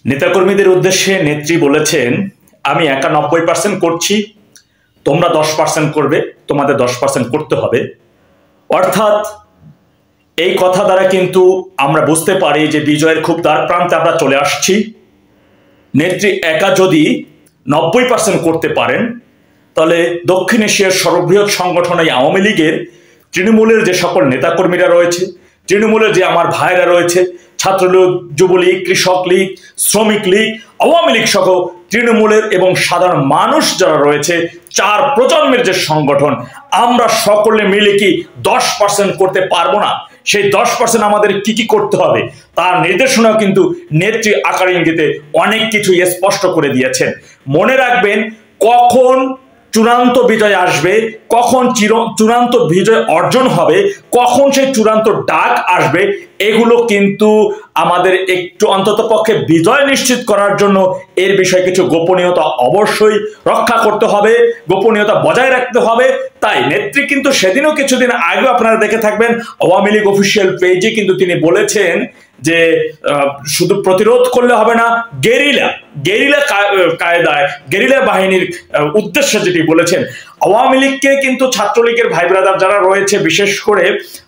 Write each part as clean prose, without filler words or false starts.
নেতাকর্মীদের উদ্দেশ্যে নেত্রী বলেছেন, আমি একা 90% করছি, তোমরা 10% করবে, তোমাদের 10% করতে হবে। অর্থাৎ এই কথা দ্বারা কিন্তু আমরা বুঝতে পারি যে বিজয়ের খুব দ্বার প্রান্তে আমরা চলে আসছি। নেত্রী একা যদি 90% করতে পারেন, তাহলে দক্ষিণ এশিয়ার সর্ববৃহৎ সংগঠন এই আওয়ামী লীগের তৃণমূলের যে সকল নেতাকর্মীরা রয়েছে, তৃণমূলের যে আমার ভাইরা রয়েছে, ছাত্রলীগ, যুবলীগ, কৃষক লীগ, শ্রমিক লীগ, আওয়ামী লীগ সহ তৃণমূলের এবং সাধারণ মানুষ যারা রয়েছে, 4 প্রজন্মের যে সংগঠন, আমরা সকলে মিলে কি 10% করতে পারবো না? সেই 10% আমাদের কি কি করতে হবে তার নির্দেশনাও কিন্তু নেত্রী আকার ইঙ্গিতে অনেক কিছু স্পষ্ট করে দিয়েছেন। মনে রাখবেন, কখন চূড়ান্ত বিজয় আসবে, কখন চূড়ান্ত বিজয় অর্জন হবে, কখন সেই চূড়ান্ত ডাক আসবে, এগুলো কিন্তু আমাদের একটু অন্তত পক্ষে বিজয় নিশ্চিত করার জন্য এর বিষয়ে কিছু গোপনীয়তা অবশ্যই রক্ষা করতে হবে, গোপনীয়তা বজায় রাখতে হবে। তাই নেত্রী কিন্তু সেদিনও কিছুদিন আগে আপনারা দেখে থাকবেন, আওয়ামী লীগ অফিসিয়াল পেজে কিন্তু তিনি বলেছেন যে শুধু প্রতিরোধ করলে হবে না, গেরিলা কায়দায়, গেরিলা বাহিনীর উদ্দেশ্যে যেটি বলেছেন। আওয়ামী লীগকে কিন্তু ছাত্রলীগের ভাই ব্রাদার যারা রয়েছে, বিশেষ করে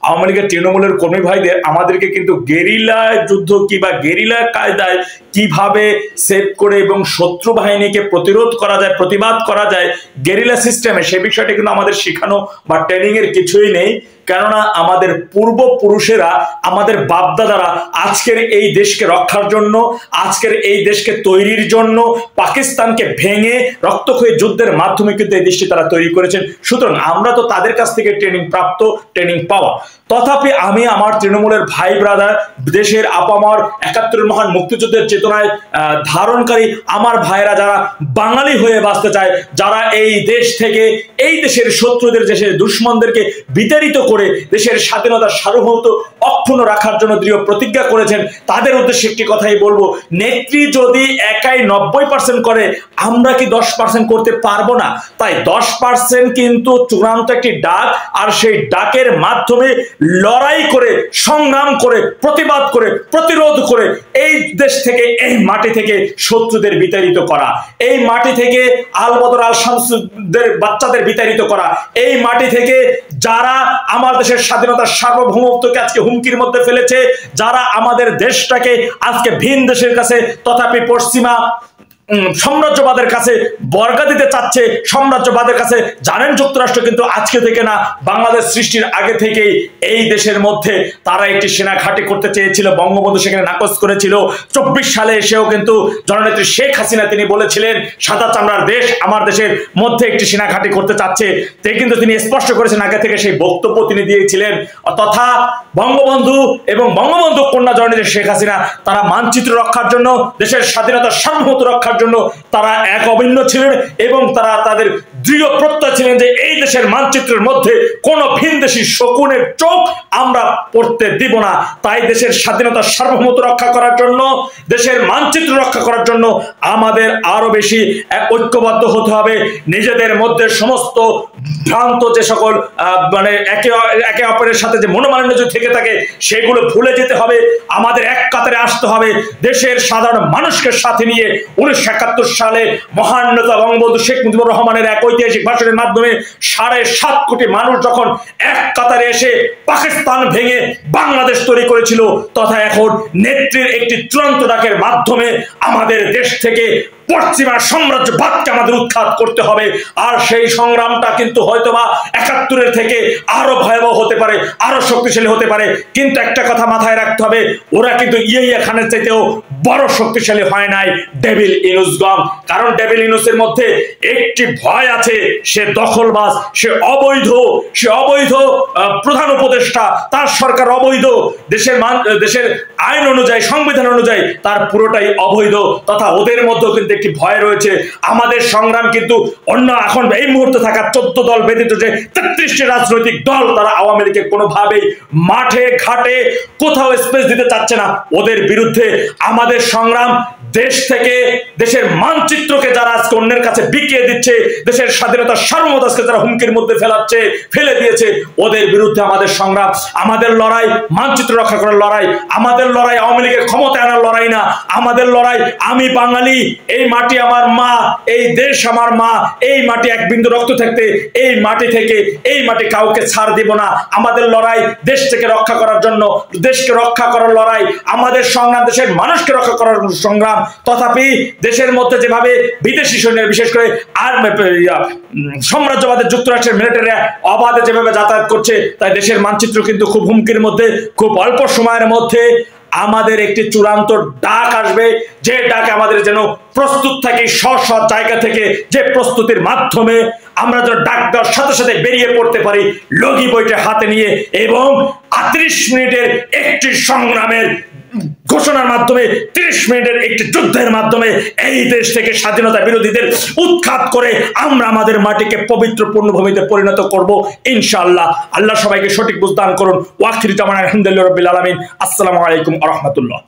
আওয়ামী লীগের তৃণমূলের কর্মী ভাইদের, আমাদেরকে কিন্তু গেরিলা যুদ্ধ কিংবা গেরিলা কায়দায় কিভাবে সেভ করে এবং শত্রু বাহিনীকে প্রতিরোধ করা যায়, প্রতিবাদ করা যায় গেরিলা সিস্টেমে, সে বিষয়টি কিন্তু আমাদের শেখানো বা ট্রেনিং এর কিছুই নেই। কেননা আমাদের পূর্বপুরুষেরা, আমাদের বাপদাদারা আজকের এই দেশকে রক্ষার জন্য, আজকের এই দেশকে তৈরির জন্য পাকিস্তানকে ভেঙে রক্তক্ষয়ী যুদ্ধের মাধ্যমে কিন্তু এই দেশটি তারা তৈরি করেছেন। সুতরাং আমরা তো তাদের কাছ থেকে ট্রেনিং প্রাপ্ত, ট্রেনিং পাওয়া। তথাপি আমি আমার তৃণমূলের ভাই ব্রাদার, দেশের আপামর ৭১ মহান মুক্তিযুদ্ধের চেতনায় ধারণকারী আমার ভাইরা, যারা বাঙালি হয়ে বাঁচতে চায়, যারা এই দেশ থেকে, এই দেশের শত্রুদের, দেশের দুশ্মনদেরকে বিতাড়িত করে দেশের স্বাধীনতার সার্বভৌমত্ব অক্ষুণ্ণ রাখার জন্য দৃঢ় প্রতিজ্ঞা করেছেন, তাদের উদ্দেশ্যে একটি কথাই বলবো, নেত্রী যদি একাই 90% করে, আমরা কি 10% করতে পারবো না? তাই 10% কিন্তু চূড়ান্ত একটি ডাক, আর সেই ডাকের মাধ্যমে লড়াই করে, সংগ্রাম করে, প্রতিবাদ করে, প্রতিরোধ করে এই দেশ থেকে, এই মাটি থেকে শত্রুদের বিতাড়িত করা, এই মাটি থেকে আল বদর আল শামসুদের বাচ্চাদের বিতাড়িত করা, এই মাটি থেকে যারা আমার দেশের স্বাধীনতার সার্বভৌমত্বকে আজকে হুমকির মধ্যে ফেলেছে, যারা আমাদের দেশটাকে আজকে ভিন দেশের কাছে তথাপি পশ্চিমা সাম্রাজ্যবাদের কাছে বর্গা দিতে চাচ্ছে, সাম্রাজ্যবাদের কাছে, জানেন যুক্তরাষ্ট্র কিন্তু আজকে থেকে না, বাংলাদেশ সৃষ্টির আগে থেকেই এই দেশের মধ্যে তারা একটি সেনা ঘাঁটি করতে চেয়েছিল, বঙ্গবন্ধু সেখানে নাকচ করেছিল। 24 সালে এসেও কিন্তু জননেত্রী শেখ হাসিনা তিনি বলেছিলেন, সাদা চামড়ার দেশ আমার দেশের মধ্যে একটি সেনা ঘাঁটি করতে চাচ্ছে, কিন্তু তিনি স্পষ্ট করেছেন, আগে থেকে সেই বক্তব্য তিনি দিয়েছিলেন। তথা বঙ্গবন্ধু এবং বঙ্গবন্ধু কন্যা জননেত্রী শেখ হাসিনা, তারা মানচিত্র রক্ষার জন্য, দেশের স্বাধীনতার সার্বভৌমত্ব রক্ষার জন্য তারা এক অভিন্ন ছিলেন, এবং তারা তাদের দৃঢ় প্রত্যয় ছিলেন যে এই দেশের মানচিত্রের মধ্যে কোন ভিনদেশী শকুনের চোখ আমরা পড়তে দিব না। তাই দেশের স্বাধীনতার সার্বভৌমত্ব রক্ষা করার জন্য, দেশের মানচিত্র রক্ষা করার জন্য আমাদের আরো বেশি ঐক্যবদ্ধ হতে হবে। নিজেদের মধ্যে সমস্ত ভ্রান্ত যে সকল মানে একে অপরের সাথে যে মনোমালিন্য যদি থেকে থাকে, সেগুলো ভুলে যেতে হবে। আমাদের এক কাতারে আসতে হবে, দেশের সাধারণ মানুষকে সাথে নিয়ে 1971 সালে মহান নেতা বঙ্গবন্ধু শেখ মুজিবুর রহমানের এক ঐতিহাসিক ভাষণের মাধ্যমে 7.5 কোটি মানুষ যখন এক কাতারে এসে পাকিস্তান ভেঙে বাংলাদেশ তৈরি করেছিল, তথা এখন নেত্রীর একটি চূড়ান্ত ডাকের মাধ্যমে আমাদের দেশ থেকে পশ্চিমা সাম্রাজ্যবাদকে আমাদের উৎখাত করতে হবে। আর সেই সংগ্রামটা কিন্তু হয়তোবা 71-এর থেকে আরো ভয়াবহ হতে পারে, আরো শক্তিশালী হতে পারে। কিন্তু একটা কথা মাথায় রাখতে হবে, ওরা কিন্তু ইয়াহিয়া খানের চাইতেও বড় শক্তিশালী হয় নাই ডেভিল ইনুসগণ। কারণ ডেভিল ইনুসের মধ্যে একটি ভয় আছে, সে দখলবাজ, সে অবৈধ প্রধান উপদেষ্টা, তার সরকার অবৈধ, দেশের আইন অনুযায়ী, সংবিধান অনুযায়ী তার পুরোটাই অবৈধ। তথা ওদের মধ্যেও কিন্তু একটি ভয় রয়েছে। আমাদের সংগ্রাম কিন্তু অন্য এখন এই মুহূর্তে থাকা 14 দল ব্যতীত যে 33টি রাজনৈতিক দল, তারা আওয়ামী লীগকে কোনোভাবেই মাঠে ঘাটে কোথাও স্পেস দিতে চাচ্ছে না। ওদের বিরুদ্ধে আমাদের আমাদের সংগ্রাম দেশ থেকে, দেশের মানচিত্রকে যারা আজকে অন্যের কাছে বিকিয়ে দিচ্ছে, দেশের স্বাধীনতার সার্বভৌমত্বকে যারা হুমকির মধ্যে ফেলে দিয়েছে, ওদের বিরুদ্ধে আমাদের সংগ্রাম, আমাদের লড়াই মানচিত্র রক্ষা করার লড়াই, আমাদের লড়াই আওয়ামী লীগের ক্ষমতায় আনার লড়াই না, আমাদের লড়াই আমি বাঙালি, এই মাটি আমার মা, এই দেশ আমার মা, এই মাটি এক বিন্দু রক্ত থাকতে এই মাটি থেকে এই মাটি কাউকে ছাড় দিব না। আমাদের লড়াই দেশ থেকে রক্ষা করার জন্য, দেশকে রক্ষা করার লড়াই, আমাদের সংগ্রাম দেশের মানুষকে রক্ষা করার সংগ্রাম। তথাপি দেশের মধ্যে যেভাবে বিদেশি সৈন্য, বিশেষ করে সাম্রাজ্যবাদের যুক্তরাষ্ট্রের মিলিটারিরা অবাধে যেভাবে যাতায়াত করছে, তাই দেশের মানচিত্র কিন্তু খুব হুমকির মধ্যে। খুব অল্প সময়ের মধ্যে আমাদের একটি চূড়ান্ত ডাক আসবে, যে ডাকে আমাদের যেন প্রস্তুত থাকি, স্ব জায়গা থেকে, যে প্রস্তুতির মাধ্যমে আমরা যেন ডাক দেওয়ার সাথে সাথে বেরিয়ে পড়তে পারি লগি বইটা হাতে নিয়ে, এবং ৩০ মিনিটের একটি সংগ্রামের ঘোষণার মাধ্যমে, ৩০ মিনিটের একটি যুদ্ধের মাধ্যমে এই দেশ থেকে স্বাধীনতা বিরোধীদের উৎখাত করে আমরা আমাদের মাটিকে পবিত্র পূর্ণভূমিতে পরিণত করব ইনশাআল্লাহ। আল্লাহ সবাইকে সঠিক বুঝদান করুন। ওয়াখির জামান আলহামদুলিল্লাহ রাব্বিল আলামিন। আসসালামু আলাইকুম ওয়া রাহমাতুল্লাহ।